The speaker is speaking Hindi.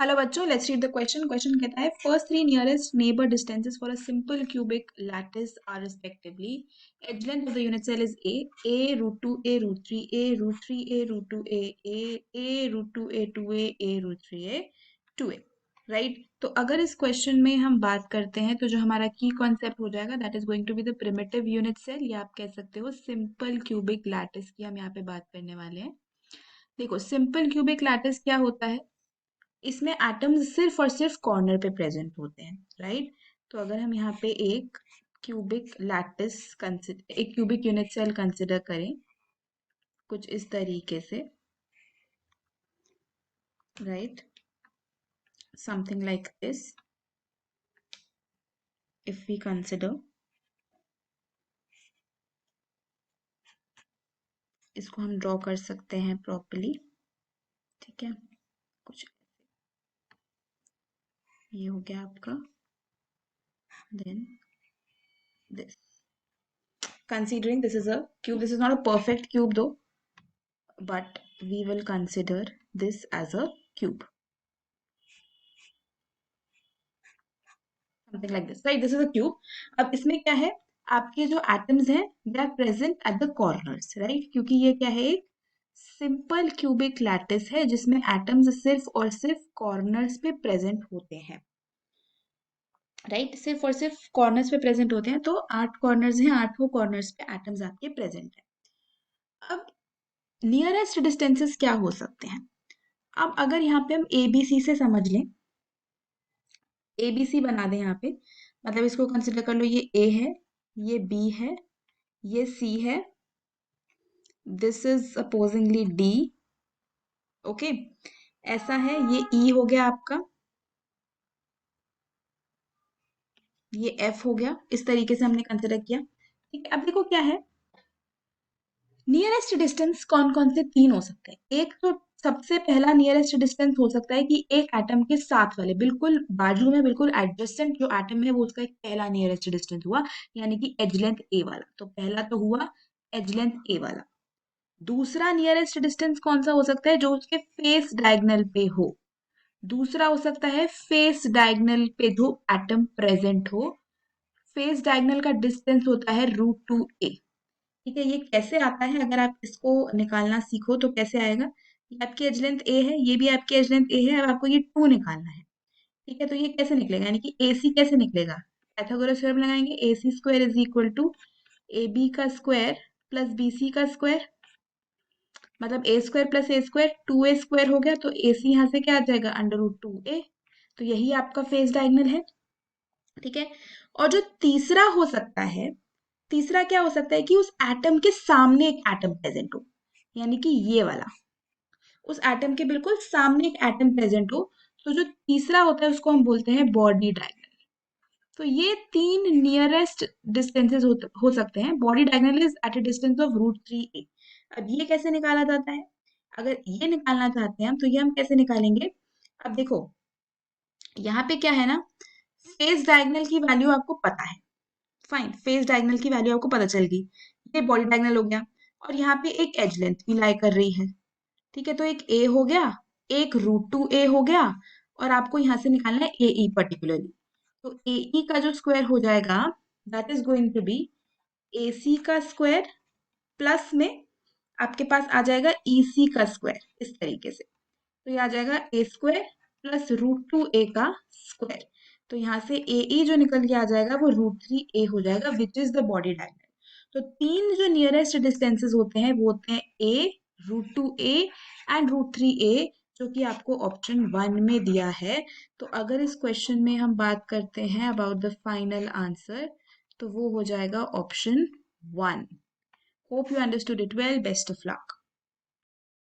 हेलो बच्चों, let's read the question. Question कहता है first three nearest neighbour distances for a simple cubic lattice are respectively edge length of the unit cell is a root 2 a root 3 a root 3 a root 2 a root 2 a 2 a root 3 a 2a, right. तो अगर इस क्वेश्चन में हम बात करते हैं तो जो हमारा की कॉन्सेप्ट हो जाएगा that is going to be the primitive unit cell, या आप कह सकते हो सिंपल क्यूबिक लैटिस की हम यहाँ पे बात करने वाले हैं। देखो, सिंपल क्यूबिक लैटिस क्या होता है, इसमें एटम्स सिर्फ और सिर्फ कॉर्नर पे प्रेजेंट होते हैं, राइट। तो अगर हम यहाँ पे एक क्यूबिक लैटिस कंसिडर, एक क्यूबिक यूनिट सेल कंसिडर करें कुछ इस तरीके से, right, something like this. If we consider, इसको हम ड्रॉ कर सकते हैं प्रॉपर्ली, ठीक है। कुछ ये हो गया आपका, then this, considering this is a cube, this is not a perfect cube though, but we will consider this as a cube, something like this, right? This is a cube। अब इसमें क्या है, आपके जो एटम्स हैं they are present at the corners, right, क्योंकि ये क्या है, एक सिंपल क्यूबिक लैटिस है जिसमें एटम्स सिर्फ और सिर्फ कॉर्नर्स पे प्रेजेंट होते हैं, राइट। सिर्फ और सिर्फ कॉर्नर्स पे प्रेजेंट होते हैं, तो 8 कॉर्नर्स हैं, 8 कॉर्नर्स पे एटम्स आपके प्रेजेंट है। अब नियरेस्ट डिस्टेंसेस क्या हो सकते हैं, अब अगर यहाँ पे हम ए बी सी से समझ लें, ए बी सी बना दें यहाँ पे, मतलब इसको कंसिडर कर लो, ये ए है, ये बी है, ये सी है, दिस इज अपोजिंगली डी, ओके, ऐसा है, ये ई हो गया आपका, ये एफ हो गया, इस तरीके से हमने कंसिडर किया, ठीक है। अब देखो क्या है, नियरेस्ट डिस्टेंस कौन कौन से तीन हो सकते हैं। एक तो सबसे पहला नियरेस्ट डिस्टेंस हो सकता है कि एक एटम के साथ वाले, बिल्कुल बाजू में, बिल्कुल एडजेसेंट जो एटम है वो उसका एक पहला नियरेस्ट डिस्टेंस हुआ, यानी कि एज लेंथ ए वाला। तो पहला तो हुआ एज लेंथ ए वाला। दूसरा नियरेस्ट डिस्टेंस कौन सा हो सकता है, जो उसके फेस डायगोनल पे हो। दूसरा हो सकता है फेस डायगोनल पे जो एटम प्रेजेंट हो, फेस डायगोनल का डिस्टेंस होता है √2a, ठीक है। ये कैसे आता है, अगर आप इसको निकालना सीखो तो कैसे आएगा, ये आपकी एज लेंथ ए है, ये भी आपकी एज लेंथ ए है, अब आपको ये 2 निकालना है, ठीक है। तो ये कैसे निकलेगा, यानी कि ए सी कैसे निकलेगा, पाइथागोरस थ्योरम लगाएंगे, A C square is equal to A B का स्क्वायर प्लस बी सी का स्क्वायर, मतलब A square plus A square, 2a square हो गया, तो ए सी यहाँ से क्या आ जाएगा, √2a। तो यही आपका फेस डायगोनल है, ठीक है। और जो तीसरा हो सकता है, तीसरा क्या हो सकता है कि उस एटम के सामने एक एटम प्रेजेंट हो, यानी कि ये वाला, उस एटम के बिल्कुल सामने एक एटम प्रेजेंट हो। तो जो तीसरा होता है उसको हम बोलते हैं बॉडी डायगोनल। तो ये तीन नियरेस्ट डिस्टेंसेस हो सकते हैं। Body diagonal is at a distance of √3a। अब ये कैसे निकाला जाता है, अगर ये निकालना चाहते हैं हम, तो ये हम कैसे निकालेंगे। अब देखो, यहाँ पे क्या है ना, फेस डायगोनल की वैल्यू आपको पता है, फाइन, फेस डायगोनल की वैल्यू आपको पता चल गई, ये बॉडी डायगोनल हो गया, और यहाँ पे एक एज लेंथ भी लाई कर रही है, ठीक है। तो एक ए हो गया, एक √2a हो गया, और आपको यहाँ से निकालना है ए ई पर्टिकुलरली। तो ए ई का जो स्क्वायर हो जाएगा that is going to be A C का स्क्वायर प्लस में आपके पास आ जाएगा ई सी का स्क्वायर, इस तरीके से। तो ये आ जाएगा ए स्क्वायर प्लस √2a का स्क्वायर। तो यहाँ से ए ई जो निकल के आ जाएगा वो √3a हो जाएगा, which is the body diagonal. तो तीन जो नियरेस्ट डिस्टेंसेस होते हैं वो होते हैं ए, √2a एंड √3a, जो कि आपको ऑप्शन 1 में दिया है। तो अगर इस क्वेश्चन में हम बात करते हैं अबाउट द फाइनल आंसर, तो वो हो जाएगा option 1। Hope you understood it well, best of luck.